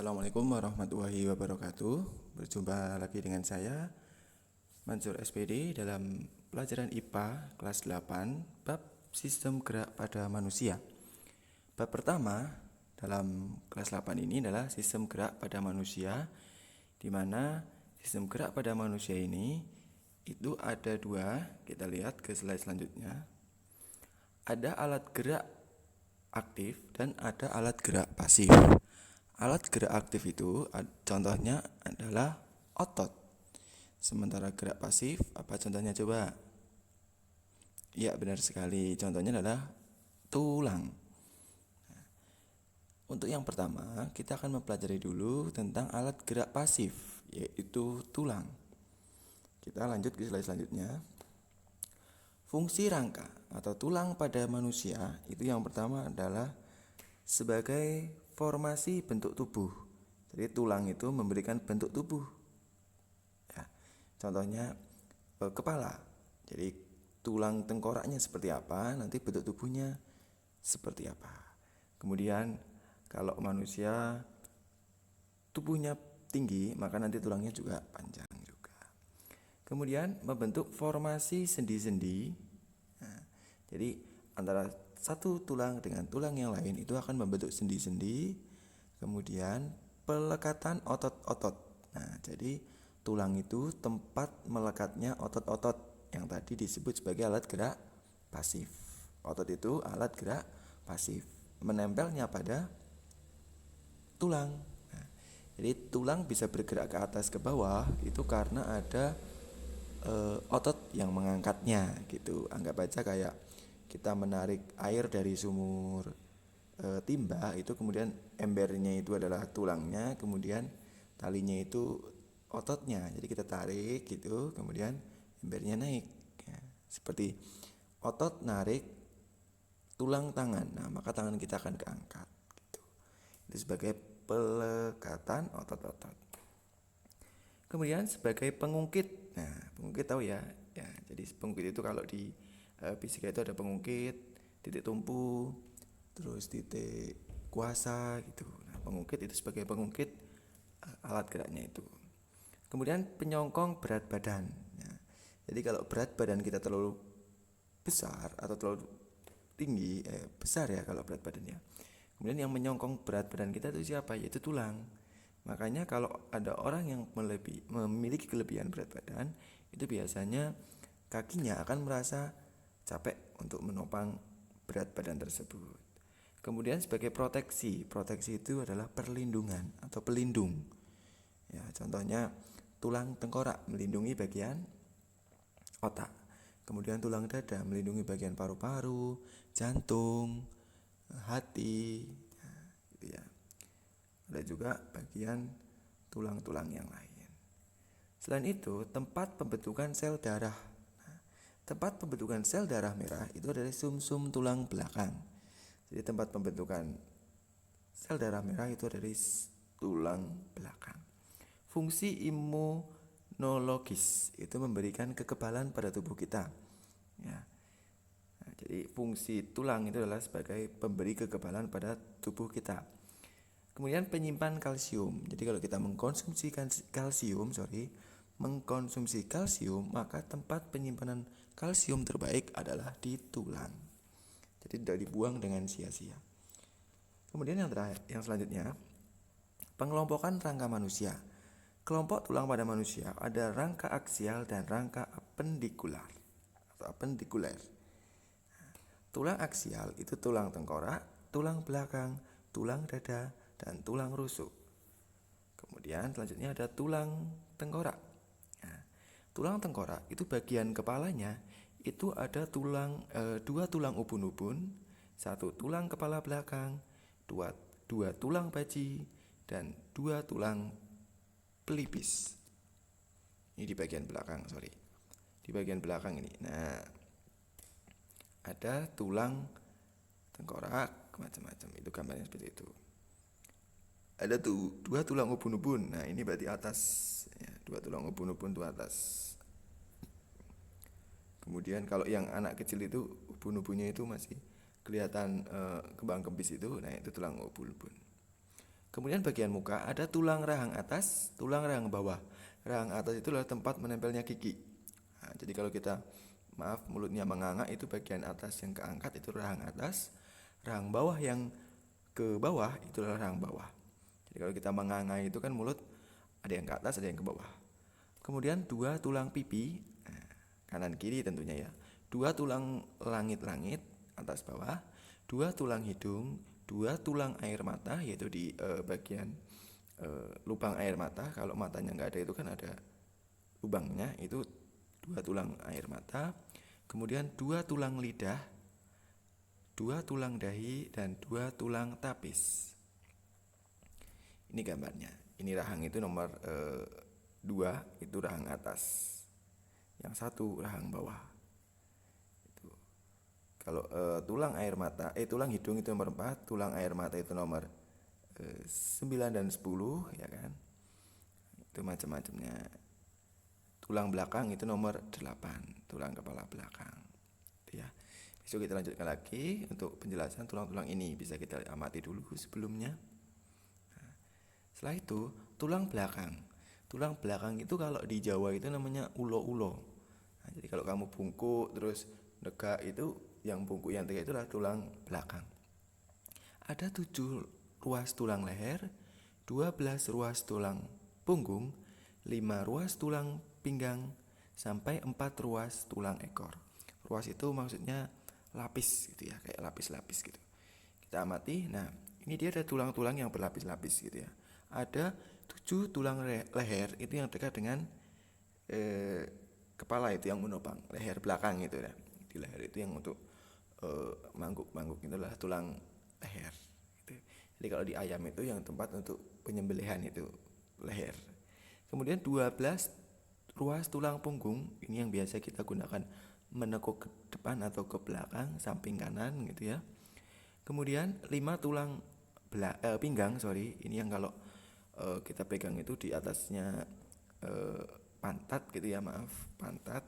Assalamualaikum warahmatullahi wabarakatuh. Berjumpa lagi dengan saya Mansur SPD dalam pelajaran IPA kelas 8 bab sistem gerak pada manusia. Bab pertama dalam kelas 8 ini adalah sistem gerak pada manusia, di mana sistem gerak pada manusia ini itu ada dua. Kita lihat ke slide selanjutnya. Ada alat gerak aktif dan ada alat gerak pasif. Alat gerak aktif itu contohnya adalah otot. Sementara gerak pasif, apa contohnya coba? Ya, benar sekali. Contohnya adalah tulang. Untuk yang pertama, kita akan mempelajari dulu tentang alat gerak pasif, yaitu tulang. Kita lanjut ke slide selanjutnya. Fungsi rangka atau tulang pada manusia itu yang pertama adalah sebagai formasi bentuk tubuh. Jadi tulang itu memberikan bentuk tubuh. Ya, contohnya kepala. Jadi tulang tengkoraknya seperti apa, nanti bentuk tubuhnya seperti apa. Kemudian kalau manusia tubuhnya tinggi, maka nanti tulangnya juga panjang juga. Kemudian membentuk formasi sendi-sendi. Nah, jadi antara satu tulang dengan tulang yang lain itu akan membentuk sendi-sendi. Kemudian pelekatan otot-otot. Nah, jadi tulang itu tempat melekatnya otot-otot yang tadi disebut sebagai alat gerak pasif. Otot itu alat gerak pasif, menempelnya pada tulang. Nah, jadi tulang bisa bergerak ke atas ke bawah itu karena ada otot yang mengangkatnya gitu. Anggap aja kayak kita menarik air dari sumur timba, itu kemudian embernya itu adalah tulangnya, kemudian talinya itu ototnya. Jadi kita tarik gitu, kemudian embernya naik. Ya, seperti otot narik tulang tangan. Nah, maka tangan kita akan keangkat gitu. Itu sebagai pelekatan otot-otot. Kemudian sebagai pengungkit. Nah, pengungkit tahu ya. Ya, jadi pengungkit itu kalau di fisika itu ada pengungkit, titik tumpu, terus titik kuasa gitu. Nah, pengungkit itu sebagai pengungkit alat geraknya itu. Kemudian penyongkong berat badan. Nah, jadi kalau berat badan kita terlalu besar atau terlalu tinggi, besar ya kalau berat badannya. Kemudian yang menyongkong berat badan kita itu siapa? Yaitu tulang. Makanya kalau ada orang yang memiliki kelebihan berat badan, itu biasanya kakinya akan merasa capek untuk menopang berat badan tersebut. Kemudian sebagai proteksi itu adalah perlindungan atau pelindung. Ya, contohnya tulang tengkorak melindungi bagian otak. Kemudian tulang dada melindungi bagian paru-paru, jantung, hati, gitu ya. Ada juga bagian tulang-tulang yang lain. Selain itu, tempat pembentukan sel darah. Nah, tempat pembentukan sel darah merah itu adalah sumsum tulang belakang. Jadi tempat pembentukan sel darah merah itu dari tulang belakang. Fungsi imunologis itu memberikan kekebalan pada tubuh kita. Ya. Nah, jadi fungsi tulang itu adalah sebagai pemberi kekebalan pada tubuh kita. Kemudian penyimpan kalsium. Jadi kalau kita mengkonsumsi kalsium, maka tempat penyimpanan kalsium terbaik adalah di tulang. Jadi tidak dibuang dengan sia-sia. Kemudian yang terakhir, yang selanjutnya, pengelompokan rangka manusia. Kelompok tulang pada manusia ada rangka aksial dan rangka apendikular atau apendikuler. Tulang aksial itu tulang tengkorak, tulang belakang, tulang dada, dan tulang rusuk. Kemudian selanjutnya ada tulang tengkorak. Nah, tulang tengkorak itu bagian kepalanya itu ada dua tulang ubun-ubun, satu tulang kepala belakang, dua tulang baji, dan dua tulang pelipis. Ini di bagian belakang, di bagian belakang ini. Nah, ada tulang tengkorak macam-macam, itu gambarnya seperti itu. Ada dua tulang ubun-ubun. Nah, ini berarti atas ya, dua tulang ubun-ubun itu atas. Kemudian kalau yang anak kecil itu ubun-ubunnya itu masih kelihatan kembang kempis itu, nah itu tulang ubun-ubun. Kemudian bagian muka ada tulang rahang atas, tulang rahang bawah. Rahang atas itu adalah tempat menempelnya gigi. Nah, jadi kalau kita mulutnya menganga itu bagian atas yang keangkat itu rahang atas, rahang bawah yang ke bawah itu adalah rahang bawah. Jadi kalau kita menganga itu kan mulut ada yang ke atas ada yang ke bawah. Kemudian dua tulang pipi, kanan kiri tentunya ya. Dua tulang langit-langit atas bawah, dua tulang hidung, dua tulang air mata yaitu di bagian lubang air mata. Kalau matanya nggak ada itu kan ada lubangnya, itu dua tulang air mata. Kemudian dua tulang lidah, dua tulang dahi, dan dua tulang tapis. Ini gambarnya. Ini rahang itu nomor 2 itu rahang atas. Yang satu rahang bawah. Itu. Kalau tulang air mata, tulang hidung itu nomor 4, tulang air mata itu nomor 9 dan 10 ya kan. Itu macam-macamnya. Tulang belakang itu nomor 8, tulang kepala belakang. Itu ya. Besok kita lanjutkan lagi untuk penjelasan tulang-tulang ini, bisa kita amati dulu sebelumnya. Nah, setelah itu tulang belakang. Tulang belakang itu kalau di Jawa itu namanya ulo-ulo. Nah, jadi kalau kamu bungkuk terus negak itu yang bungkuk yang tegak itu adalah tulang belakang. Ada 7 ruas tulang leher, 12 ruas tulang punggung, 5 ruas tulang pinggang, sampai 4 ruas tulang ekor. Ruas itu maksudnya lapis gitu ya, kayak lapis-lapis gitu. Kita amati, nah ini dia ada tulang-tulang yang berlapis-lapis gitu ya. Ada 7 tulang leher itu yang dekat dengan kepala itu yang menopang leher belakang itu ya. Di leher itu yang untuk mangguk-mangguk itu adalah tulang leher gitu. Jadi kalau di ayam itu yang tempat untuk penyembelihan itu leher. Kemudian 12 ruas tulang punggung, ini yang biasa kita gunakan menekuk ke depan atau ke belakang, samping kanan gitu ya. Kemudian 5 tulang pinggang, ini yang kalau kita pegang itu di atasnya pantat gitu ya, pantat.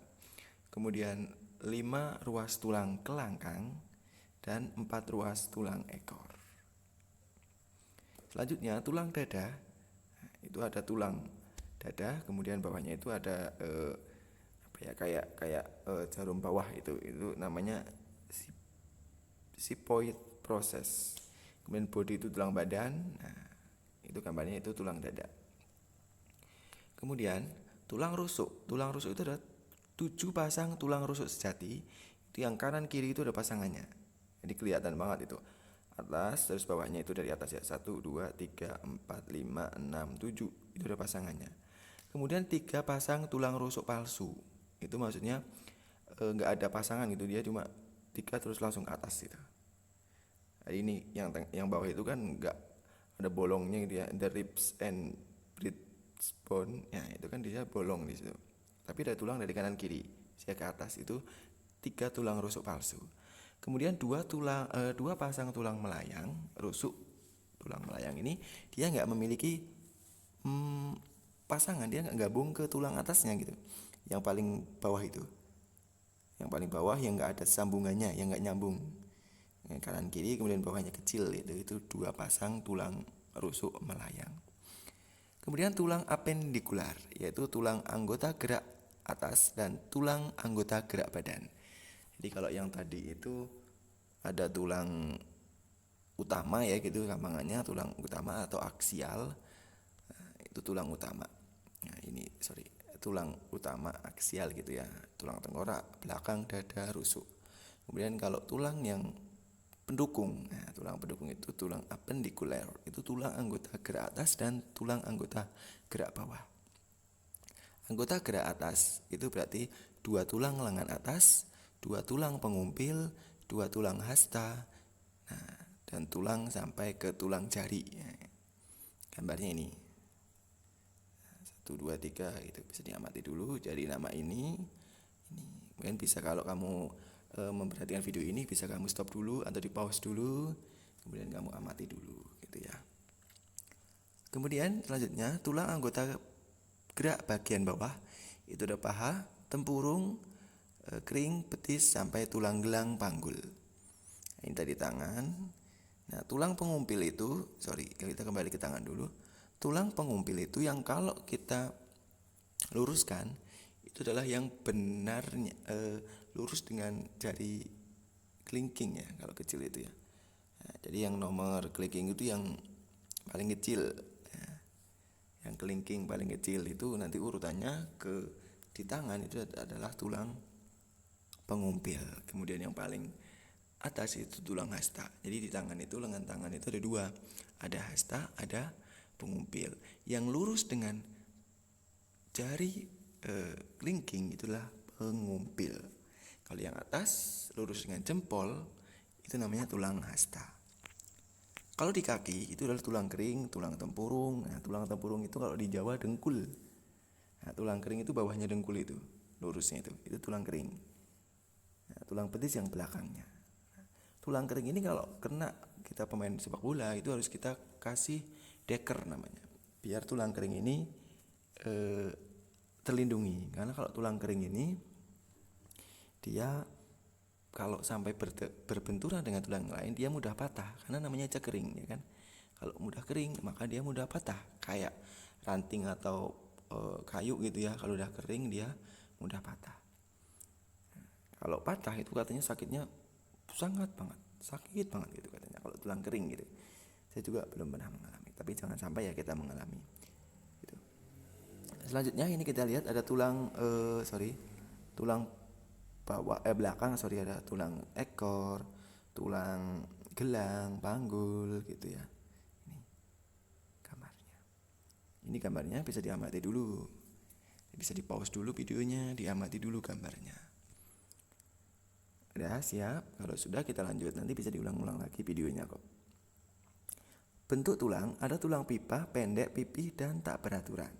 Kemudian 5 ruas tulang kelangkang dan 4 ruas tulang ekor. Selanjutnya tulang dada, itu ada tulang dada, kemudian bawahnya itu ada kayak jarum bawah itu namanya sipoid process. Kemudian body itu tulang badan, nah itu gambarnya itu tulang dada. Kemudian tulang rusuk itu ada 7 pasang tulang rusuk sejati, itu yang kanan kiri itu ada pasangannya, jadi kelihatan banget itu atas terus bawahnya itu dari atas ya, 1, 2, 3, 4, 5, 6, 7 itu ada pasangannya. Kemudian 3 pasang tulang rusuk palsu, itu maksudnya nggak ada pasangan gitu, dia cuma 3 terus langsung ke atas gitu. Nah, ini yang bawah itu kan nggak ada bolongnya gitu ya, the ribs and breastbone ya, itu kan dia bolong di situ. Tapi ada tulang dari kanan kiri, saya ke atas itu 3 tulang rusuk palsu. Kemudian 2 pasang tulang melayang rusuk. Tulang melayang ini dia nggak memiliki pasangan, dia nggak gabung ke tulang atasnya gitu. Yang paling bawah itu, yang paling bawah yang nggak ada sambungannya, yang nggak nyambung. Yang kanan kiri kemudian bawahnya kecil itu 2 pasang tulang rusuk melayang. Kemudian tulang apendikular, yaitu tulang anggota gerak atas dan tulang anggota gerak badan. Jadi kalau yang tadi itu ada tulang utama ya gitu gampangannya, tulang utama atau aksial, itu tulang utama. Nah ini tulang utama aksial gitu ya, tulang tengkorak, belakang, dada, rusuk. Kemudian kalau tulang yang pendukung, nah tulang pendukung itu tulang apendikuler, itu tulang anggota gerak atas dan tulang anggota gerak bawah. Anggota gerak atas itu berarti 2 tulang lengan atas, 2 tulang pengumpil, 2 tulang hasta, nah, dan tulang sampai ke tulang jari. Gambarnya ini 1, 2, 3 itu bisa diamati dulu. Jadi nama ini mungkin bisa kalau kamu memperhatikan video ini bisa kamu stop dulu atau di pause dulu, kemudian kamu amati dulu gitu ya. Kemudian selanjutnya tulang anggota gerak bagian bawah itu ada paha, tempurung, kering, betis sampai tulang gelang panggul. Ini tadi tangan. Nah, tulang pengumpil itu, kita kembali ke tangan dulu. Tulang pengumpil itu yang kalau kita luruskan itu adalah yang benarnya lurus dengan jari kelingking ya, kalau kecil itu ya. Nah, jadi yang nomor kelingking itu yang paling kecil ya. Yang kelingking paling kecil itu nanti urutannya di tangan itu adalah tulang pengumpil. Kemudian yang paling atas itu tulang hasta. Jadi di tangan itu, lengan tangan itu ada dua, ada hasta, ada pengumpil. Yang lurus dengan jari kelingking itulah pengumpil. Kalau yang atas lurus dengan jempol itu namanya tulang hasta. Kalau di kaki itu adalah tulang kering, tulang tempurung. Nah, tulang tempurung itu kalau di Jawa dengkul. Nah, tulang kering itu bawahnya dengkul itu, lurusnya itu tulang kering. Nah, tulang betis yang belakangnya. Nah, tulang kering ini kalau kena kita pemain sepak bola itu harus kita kasih deker namanya, biar tulang kering ini terlindungi. Karena kalau tulang kering ini dia kalau sampai berbenturan dengan tulang lain dia mudah patah, karena namanya cekering ya kan. Kalau mudah kering maka dia mudah patah, kayak ranting atau kayu gitu ya. Kalau udah kering dia mudah patah. Kalau patah itu katanya sakitnya sangat banget, sakit banget gitu katanya kalau tulang kering gitu. Saya juga belum pernah mengalami, tapi jangan sampai ya kita mengalami gitu. Selanjutnya ini kita lihat ada tulang tulang belakang, ada tulang ekor, tulang gelang, panggul gitu ya. Ini gambarnya bisa diamati dulu. Bisa di pause dulu videonya, diamati dulu gambarnya. Udah siap? Kalau sudah kita lanjut, nanti bisa diulang-ulang lagi videonya kok. Bentuk tulang, ada tulang pipa, pendek, pipih, dan tak beraturan.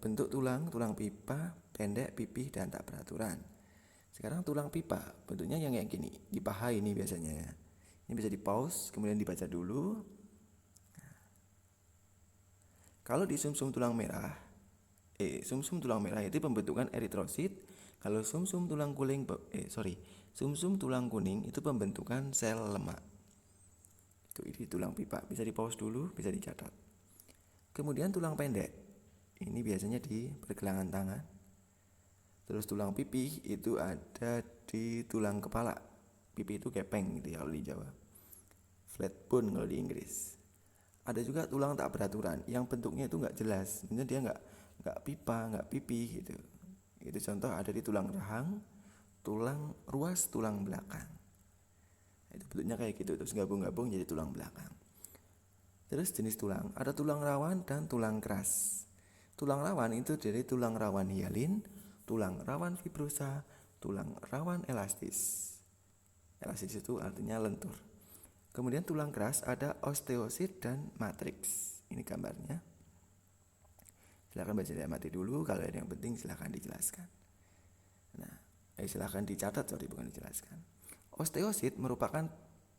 Bentuk tulang pipa, pendek, pipih, dan tak beraturan. Sekarang tulang pipa, bentuknya yang kayak gini, di paha ini biasanya ya. Ini bisa di pause, kemudian dibaca dulu. Kalau di sumsum tulang merah, sumsum tulang merah itu pembentukan eritrosit. Kalau sumsum tulang tulang kuning itu pembentukan sel lemak. Itu tulang pipa, bisa di pause dulu, bisa dicatat. Kemudian tulang pendek, ini biasanya di pergelangan tangan. Terus tulang pipih itu ada di tulang kepala. Pipih itu kepeng gitu ya kalau di Jawa. Flat bone kalau di Inggris. Ada juga tulang tak beraturan yang bentuknya itu nggak jelas. Maksudnya dia nggak pipa, nggak pipih gitu. Itu contoh ada di tulang rahang, tulang ruas tulang belakang. Itu bentuknya kayak gitu, terus gabung-gabung jadi tulang belakang. Terus jenis tulang, ada tulang rawan dan tulang keras. Tulang rawan itu dari tulang rawan hialin, tulang rawan fibrosa, tulang rawan elastis. Elastis itu artinya lentur. Kemudian tulang keras ada osteosit dan matriks. Ini gambarnya. Silakan baca diamati dulu, kalau ada yang penting silakan dijelaskan. Nah, silakan dicatat, bukan dijelaskan. Osteosit merupakan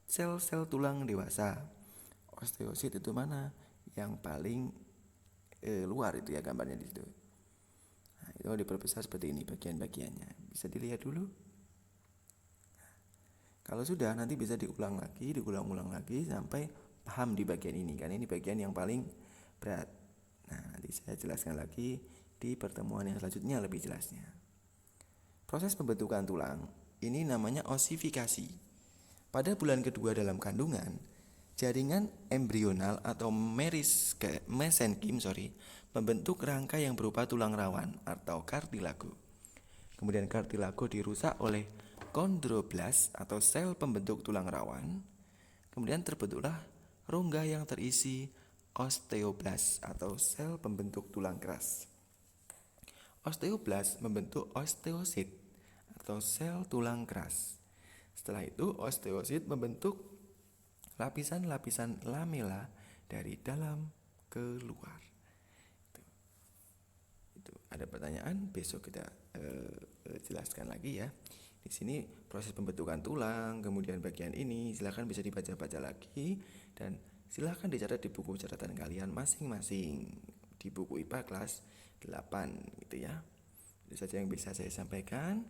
sel-sel tulang dewasa. Osteosit itu mana? Yang paling luar itu ya gambarnya di situ. Nah, itu diperbesar seperti ini bagian-bagiannya. Bisa dilihat dulu. Kalau sudah nanti bisa diulang ulang lagi sampai paham di bagian ini, karena ini bagian yang paling berat. Nah, nanti saya jelaskan lagi di pertemuan yang selanjutnya lebih jelasnya. Proses pembentukan tulang ini namanya osifikasi. Pada bulan kedua dalam kandungan, jaringan embrional atau mesenkim membentuk rangka yang berupa tulang rawan atau kartilago. Kemudian kartilago dirusak oleh kondroblas atau sel pembentuk tulang rawan. Kemudian terbentuklah rongga yang terisi osteoblas atau sel pembentuk tulang keras. Osteoblas membentuk osteosit atau sel tulang keras. Setelah itu osteosit membentuk lapisan-lapisan lamela dari dalam ke luar. Itu ada pertanyaan, besok kita jelaskan lagi ya. Di sini proses pembentukan tulang, kemudian bagian ini silakan bisa dibaca-baca lagi dan silakan dicatat di buku catatan kalian masing-masing di buku IPA kelas 8 gitu ya. Itu saja yang bisa saya sampaikan.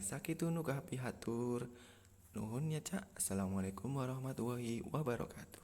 Sakitun nuka pihatur. Nuhun ya Cak. Assalamualaikum warahmatullahi wabarakatuh.